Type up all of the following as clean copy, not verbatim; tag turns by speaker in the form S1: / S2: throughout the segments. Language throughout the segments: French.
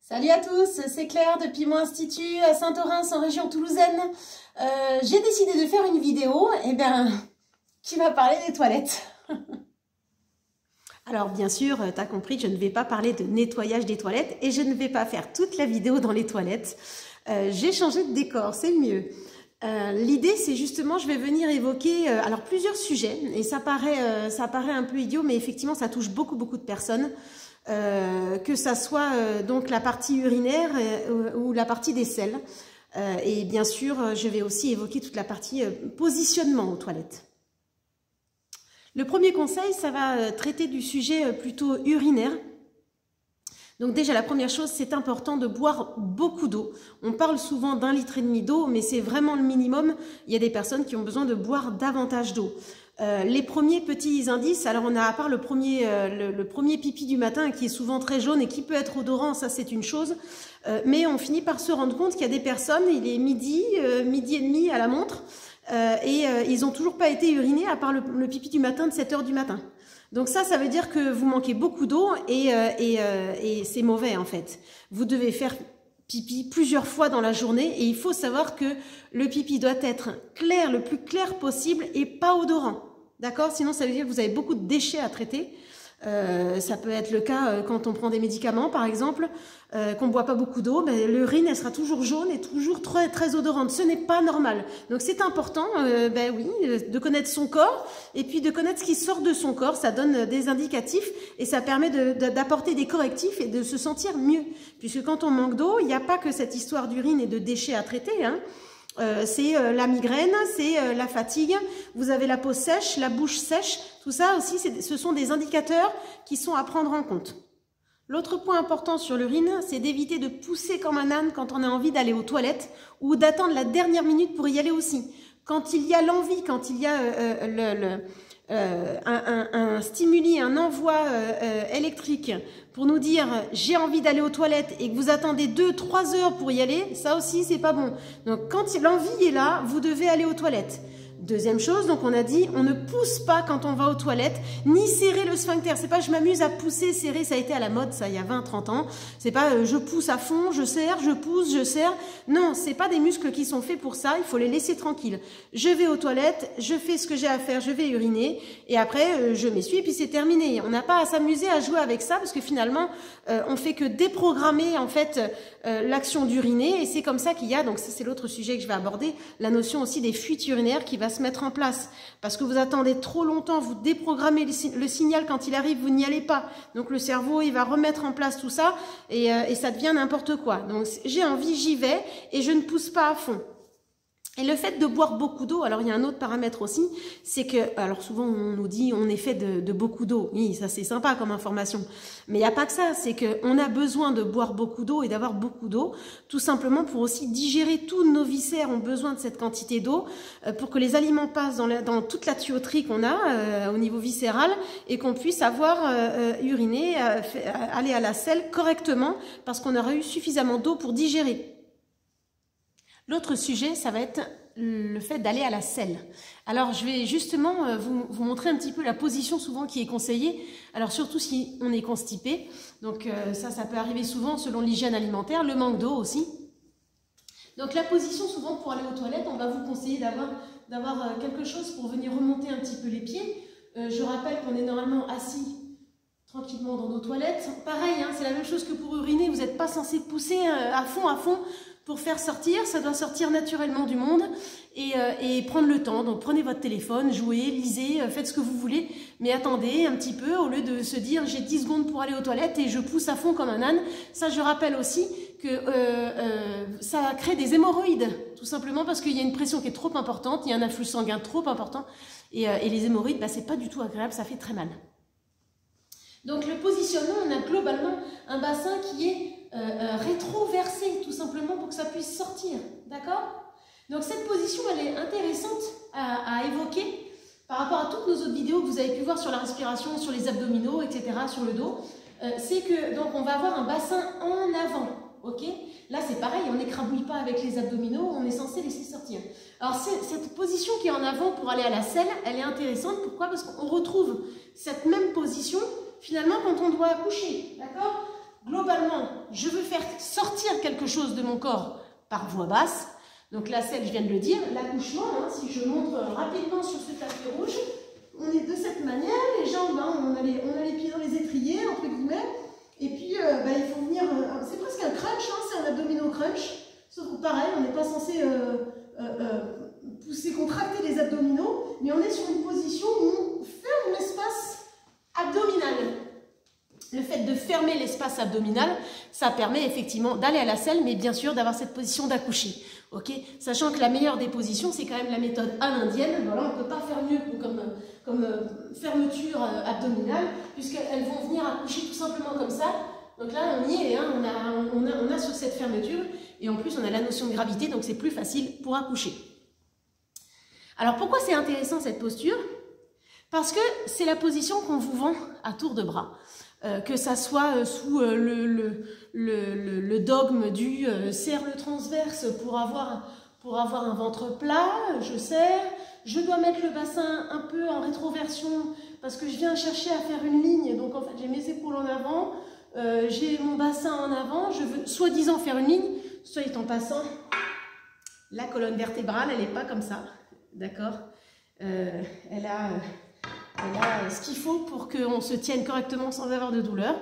S1: Salut à tous, c'est Claire depuis mon institut à Saint-Orens en région toulousaine. J'ai décidé de faire une vidéo qui va parler des toilettes. Alors bien sûr, tu as compris, je ne vais pas parler de nettoyage des toilettes et je ne vais pas faire toute la vidéo dans les toilettes. J'ai changé de décor, c'est mieux. L'idée, c'est justement, je vais venir évoquer alors plusieurs sujets et ça paraît un peu idiot, mais effectivement, ça touche beaucoup de personnes. Que ça soit donc la partie urinaire ou la partie des selles. Et bien sûr, je vais aussi évoquer toute la partie positionnement aux toilettes. Le premier conseil, ça va traiter du sujet plutôt urinaire. Donc déjà, la première chose, c'est important de boire beaucoup d'eau. On parle souvent d'1,5 litre d'eau, mais c'est vraiment le minimum. Il y a des personnes qui ont besoin de boire davantage d'eau. Les premiers petits indices, alors on a à part le premier pipi du matin qui est souvent très jaune et qui peut être odorant, ça c'est une chose, mais on finit par se rendre compte qu'il y a des personnes, il est midi et demi à la montre, ils n'ont toujours pas été urinés à part le pipi du matin de 7 h du matin. Donc ça veut dire que vous manquez beaucoup d'eau et c'est mauvais en fait. Vous devez faire pipi plusieurs fois dans la journée et il faut savoir que le pipi doit être clair, le plus clair possible et pas odorant. D'accord? Sinon, ça veut dire que vous avez beaucoup de déchets à traiter. Ça peut être le cas quand on prend des médicaments, par exemple, qu'on ne boit pas beaucoup d'eau, l'urine, elle sera toujours jaune et toujours très odorante. Ce n'est pas normal. Donc, c'est important, de connaître son corps et puis de connaître ce qui sort de son corps. Ça donne des indicatifs et ça permet d'apporter des correctifs et de se sentir mieux. Puisque quand on manque d'eau, il n'y a pas que cette histoire d'urine et de déchets à traiter, hein. C'est la migraine, c'est la fatigue, vous avez la peau sèche, la bouche sèche, tout ça aussi, ce sont des indicateurs qui sont à prendre en compte. L'autre point important sur l'urine, c'est d'éviter de pousser comme un âne quand on a envie d'aller aux toilettes ou d'attendre la dernière minute pour y aller aussi. Quand il y a l'envie, quand il y a un stimuli, un envoi électrique pour nous dire j'ai envie d'aller aux toilettes et que vous attendez 2-3 heures pour y aller, ça aussi c'est pas bon. Donc quand l'envie est là, vous devez aller aux toilettes. Deuxième chose, donc on a dit, on ne pousse pas quand on va aux toilettes, ni serrer le sphincter. C'est pas je m'amuse à pousser, serrer, ça a été à la mode ça il y a 20-30 ans. C'est pas je pousse à fond, je serre, je pousse, je serre. Non, c'est pas des muscles qui sont faits pour ça, il faut les laisser tranquilles. Je vais aux toilettes, je fais ce que j'ai à faire, je vais uriner et après je m'essuie et puis c'est terminé. On n'a pas à s'amuser à jouer avec ça parce que finalement on fait que déprogrammer en fait l'action d'uriner et c'est comme ça qu'il y a, donc ça c'est l'autre sujet que je vais aborder, la notion aussi des fuites urinaires qui va se mettre en place parce que vous attendez trop longtemps, vous déprogrammez le signal quand il arrive, vous n'y allez pas. Donc le cerveau, il va remettre en place tout ça et ça devient n'importe quoi. Donc j'ai envie, j'y vais et je ne pousse pas à fond. Et le fait de boire beaucoup d'eau, alors il y a un autre paramètre aussi, c'est que, alors souvent on nous dit on est fait de beaucoup d'eau, oui ça c'est sympa comme information, mais il n'y a pas que ça, c'est qu'on a besoin de boire beaucoup d'eau et d'avoir beaucoup d'eau, tout simplement pour aussi digérer, tous nos viscères ont besoin de cette quantité d'eau, pour que les aliments passent dans toute la tuyauterie qu'on a au niveau viscéral et qu'on puisse avoir uriné, aller à la selle correctement parce qu'on aura eu suffisamment d'eau pour digérer. L'autre sujet, ça va être le fait d'aller à la selle. Alors, je vais justement vous montrer un petit peu la position souvent qui est conseillée. Alors, surtout si on est constipé. Donc, ça peut arriver souvent selon l'hygiène alimentaire, le manque d'eau aussi. Donc, la position souvent pour aller aux toilettes, on va vous conseiller d'avoir quelque chose pour venir remonter un petit peu les pieds. Je rappelle qu'on est normalement assis tranquillement dans nos toilettes. Pareil, hein, c'est la même chose que pour uriner. Vous n'êtes pas censé pousser à fond. Pour faire sortir, ça doit sortir naturellement du monde et prendre le temps. Donc prenez votre téléphone, jouez, lisez, faites ce que vous voulez, mais attendez un petit peu au lieu de se dire j'ai 10 secondes pour aller aux toilettes et je pousse à fond comme un âne. Ça, je rappelle aussi que ça crée des hémorroïdes, tout simplement parce qu'il y a une pression qui est trop importante, il y a un afflux sanguin trop important et les hémorroïdes, c'est pas du tout agréable, ça fait très mal. Donc le positionnement, on a globalement un bassin qui est rétroversé, tout simplement pour que ça puisse sortir, d'accord? Donc cette position, elle est intéressante à évoquer par rapport à toutes nos autres vidéos que vous avez pu voir sur la respiration, sur les abdominaux, etc., sur le dos. C'est que donc on va avoir un bassin en avant, ok? Là c'est pareil, on n'écrabouille pas avec les abdominaux, on est censé laisser sortir. Alors cette position qui est en avant pour aller à la selle, elle est intéressante, pourquoi? Parce qu'on retrouve cette même position finalement quand on doit accoucher, d'accord? globalement, je veux faire sortir quelque chose de mon corps par voie basse. Donc la selle, je viens de le dire, l'accouchement, hein, si je montre rapidement sur ce tapis rouge, on est de cette manière, les jambes, hein, on a les pieds dans les étriers, entre guillemets, et puis il faut venir, c'est presque un crunch, hein, c'est un abdomino crunch, sauf que pareil, on n'est pas censé pousser, contracter les abdominaux, mais on est sur une position où on ferme l'espace abdominal. Le fait de fermer l'espace abdominal, ça permet effectivement d'aller à la selle, mais bien sûr d'avoir cette position d'accoucher. Okay, sachant que la meilleure des positions, c'est quand même la méthode à l'indienne. Voilà, on ne peut pas faire mieux comme fermeture abdominale, puisqu'elles vont venir accoucher tout simplement comme ça. Donc là, on y est, hein, on a sur cette fermeture, et en plus, on a la notion de gravité, donc c'est plus facile pour accoucher. Alors, pourquoi c'est intéressant cette posture? Parce que c'est la position qu'on vous vend à tour de bras. Que ça soit sous le dogme du serre le transverse pour avoir un ventre plat, je serre, je dois mettre le bassin un peu en rétroversion parce que je viens chercher à faire une ligne, donc en fait j'ai mes épaules en avant, j'ai mon bassin en avant, je veux soi-disant faire une ligne, soit en passant, la colonne vertébrale elle n'est pas comme ça, d'accord, elle a ce qu'il faut pour qu'on se tienne correctement sans avoir de douleur.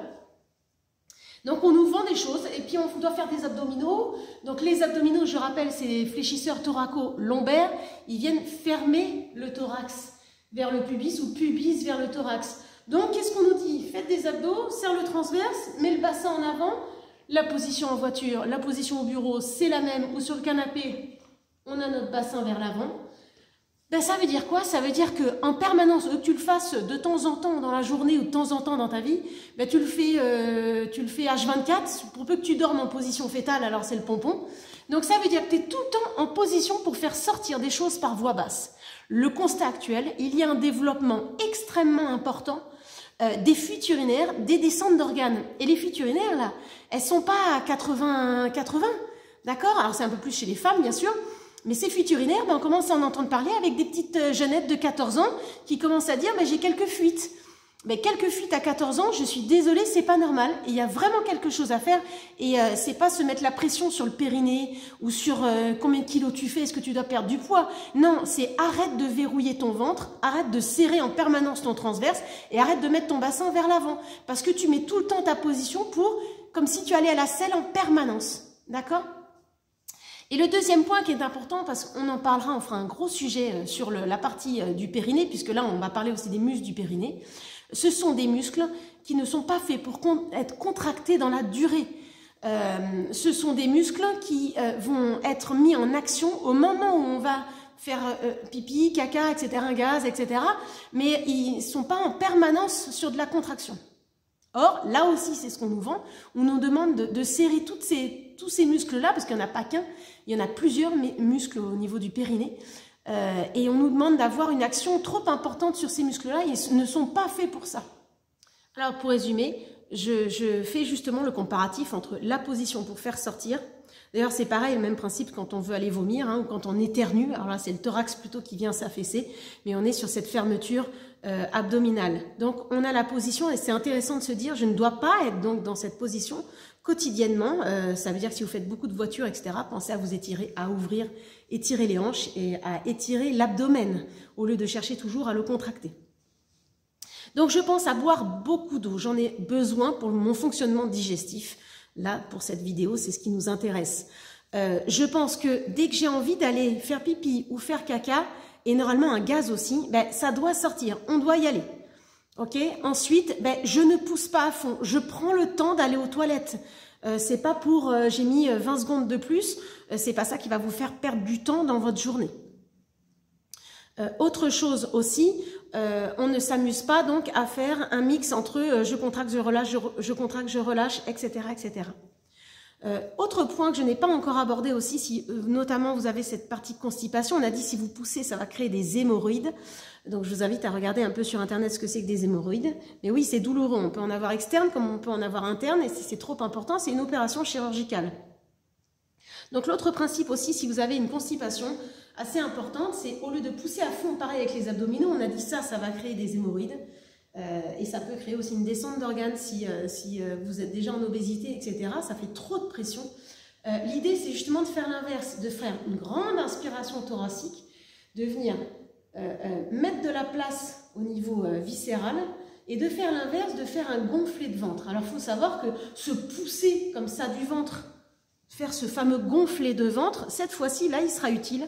S1: Donc on nous vend des choses et puis on doit faire des abdominaux. Donc les abdominaux, je rappelle, c'est les fléchisseurs thoraco-lombaires. Ils viennent fermer le thorax vers le pubis ou pubis vers le thorax. Donc qu'est-ce qu'on nous dit? Faites des abdos, serre le transverse, mets le bassin en avant. La position en voiture, la position au bureau, c'est la même. Ou sur le canapé, on a notre bassin vers l'avant. Ben, ça veut dire quoi? Ça veut dire qu'en permanence, que tu le fasses de temps en temps dans la journée ou de temps en temps dans ta vie, ben, tu le fais H24, pour peu que tu dormes en position fétale, alors c'est le pompon. Donc ça veut dire que tu es tout le temps en position pour faire sortir des choses par voie basse. Le constat actuel, il y a un développement extrêmement important des fuites urinaires, des descentes d'organes. Et les fuites urinaires, là, elles sont pas à 80, d'accord? Alors c'est un peu plus chez les femmes, bien sûr. Mais ces fuites urinaires, ben, on commence à en entendre parler avec des petites jeunettes de 14 ans qui commencent à dire ben, j'ai quelques fuites. Mais quelques fuites à 14 ans, je suis désolée, c'est pas normal. Et il y a vraiment quelque chose à faire. Et c'est pas se mettre la pression sur le périnée ou sur combien de kilos tu fais, est-ce que tu dois perdre du poids. Non, c'est arrête de verrouiller ton ventre, arrête de serrer en permanence ton transverse et arrête de mettre ton bassin vers l'avant. Parce que tu mets tout le temps ta position comme si tu allais à la selle en permanence. D'accord ? Et le deuxième point qui est important, parce qu'on en parlera, on fera un gros sujet sur la partie du périnée, puisque là on va parler aussi des muscles du périnée, ce sont des muscles qui ne sont pas faits pour être contractés dans la durée. Ce sont des muscles qui vont être mis en action au moment où on va faire pipi, caca, etc., gaz, etc., mais ils ne sont pas en permanence sur de la contraction. Or, là aussi, c'est ce qu'on nous vend. On nous demande de serrer tous ces muscles-là, parce qu'il n'y en a pas qu'un, il y en a plusieurs muscles au niveau du périnée. Et on nous demande d'avoir une action trop importante sur ces muscles-là. Ils ne sont pas faits pour ça. Alors, pour résumer, je fais justement le comparatif entre la position pour faire sortir. D'ailleurs, c'est pareil, le même principe quand on veut aller vomir, hein, ou quand on éternue. Alors là, c'est le thorax plutôt qui vient s'affaisser, mais on est sur cette fermeture abdominale. Donc, on a la position, et c'est intéressant de se dire, je ne dois pas être donc dans cette position quotidiennement. Ça veut dire que si vous faites beaucoup de voitures, etc., pensez à vous étirer, à ouvrir, étirer les hanches et à étirer l'abdomen, au lieu de chercher toujours à le contracter. Donc, je pense à boire beaucoup d'eau. J'en ai besoin pour mon fonctionnement digestif. Là, pour cette vidéo, c'est ce qui nous intéresse. Je pense que dès que j'ai envie d'aller faire pipi ou faire caca, et normalement un gaz aussi, ben, ça doit sortir, on doit y aller. Ok. Ensuite, ben, je ne pousse pas à fond, je prends le temps d'aller aux toilettes. C'est pas pour j'ai mis 20 secondes de plus, c'est pas ça qui va vous faire perdre du temps dans votre journée. Autre chose aussi, on ne s'amuse pas donc à faire un mix entre je contracte, je relâche, je contracte, je relâche, etc., etc. Autre point que je n'ai pas encore abordé aussi, si notamment vous avez cette partie de constipation, on a dit si vous poussez, ça va créer des hémorroïdes. Donc je vous invite à regarder un peu sur internet ce que c'est que des hémorroïdes. Mais oui, c'est douloureux, on peut en avoir externe comme on peut en avoir interne, et si c'est trop important, c'est une opération chirurgicale. Donc l'autre principe aussi, si vous avez une constipation assez importante, c'est au lieu de pousser à fond, pareil avec les abdominaux, on a dit ça va créer des hémorroïdes. Et ça peut créer aussi une descente d'organes si vous êtes déjà en obésité, etc. Ça fait trop de pression. L'idée, c'est justement de faire l'inverse, de faire une grande inspiration thoracique, de venir mettre de la place au niveau viscéral et de faire l'inverse, de faire un gonflé de ventre. Alors, il faut savoir que se pousser comme ça du ventre, faire ce fameux gonflé de ventre, cette fois-ci, là, il sera utile,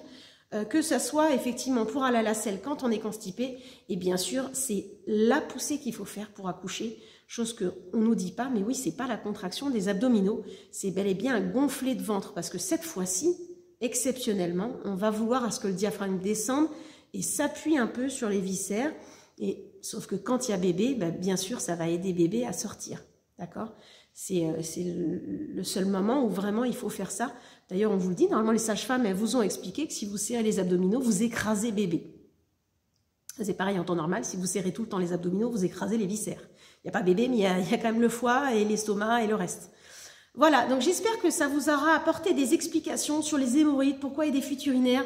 S1: que ça soit effectivement pour aller à la selle quand on est constipé. Et bien sûr, c'est la poussée qu'il faut faire pour accoucher, chose qu'on ne nous dit pas, mais oui, c'est pas la contraction des abdominaux, c'est bel et bien un gonflé de ventre, parce que cette fois-ci, exceptionnellement, on va vouloir à ce que le diaphragme descende et s'appuie un peu sur les viscères, et sauf que quand il y a bébé, ben, bien sûr, ça va aider bébé à sortir, d'accord? C'est le seul moment où vraiment il faut faire ça. D'ailleurs, on vous le dit, normalement les sages-femmes, elles vous ont expliqué que si vous serrez les abdominaux, vous écrasez bébé. C'est pareil en temps normal, si vous serrez tout le temps les abdominaux, vous écrasez les viscères. Il n'y a pas bébé, mais il y a quand même le foie et l'estomac et le reste. Voilà, donc j'espère que ça vous aura apporté des explications sur les hémorroïdes, pourquoi il y a des fuites urinaires,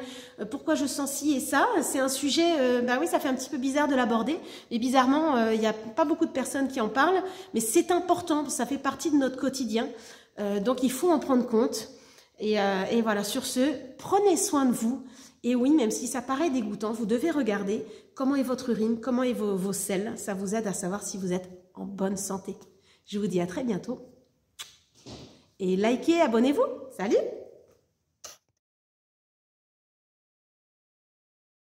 S1: pourquoi je sens ci et ça. C'est un sujet, bah oui, ça fait un petit peu bizarre de l'aborder, mais bizarrement, il n'y a pas beaucoup de personnes qui en parlent, mais c'est important, ça fait partie de notre quotidien, donc il faut en prendre compte. Et voilà, sur ce, prenez soin de vous. Et oui, même si ça paraît dégoûtant, vous devez regarder comment est votre urine, comment est vos selles, ça vous aide à savoir si vous êtes en bonne santé. Je vous dis à très bientôt. Et likez, abonnez-vous. Salut!